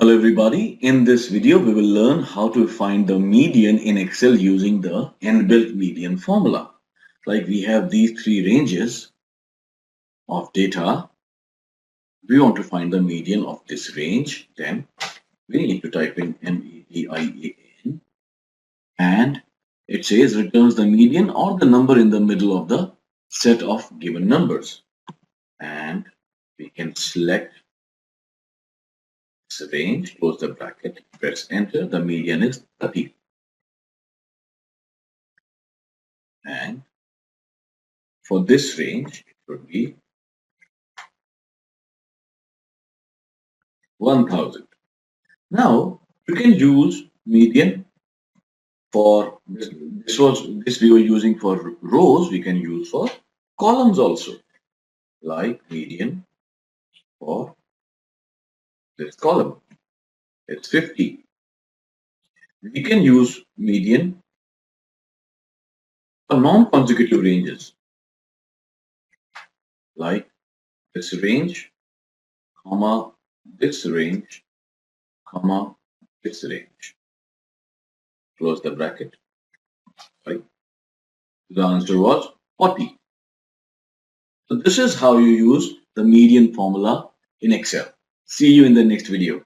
Hello everybody, in this video we will learn how to find the median in Excel using the inbuilt median formula. Like we have these three ranges of data. We want to find the median of this range, then we need to type in median and it says returns the median or the number in the middle of the set of given numbers. And we can select this range, close the bracket, press enter, the median is 30. And for this range, it would be 1000. Now, you can use median for this we were using for rows, we can use for columns also, like median for this column. It's 50. We can use median for non-consecutive ranges, like this range, comma, this range, comma, this range. Close the bracket. Right? The answer was 40. So this is how you use the median formula in Excel. See you in the next video.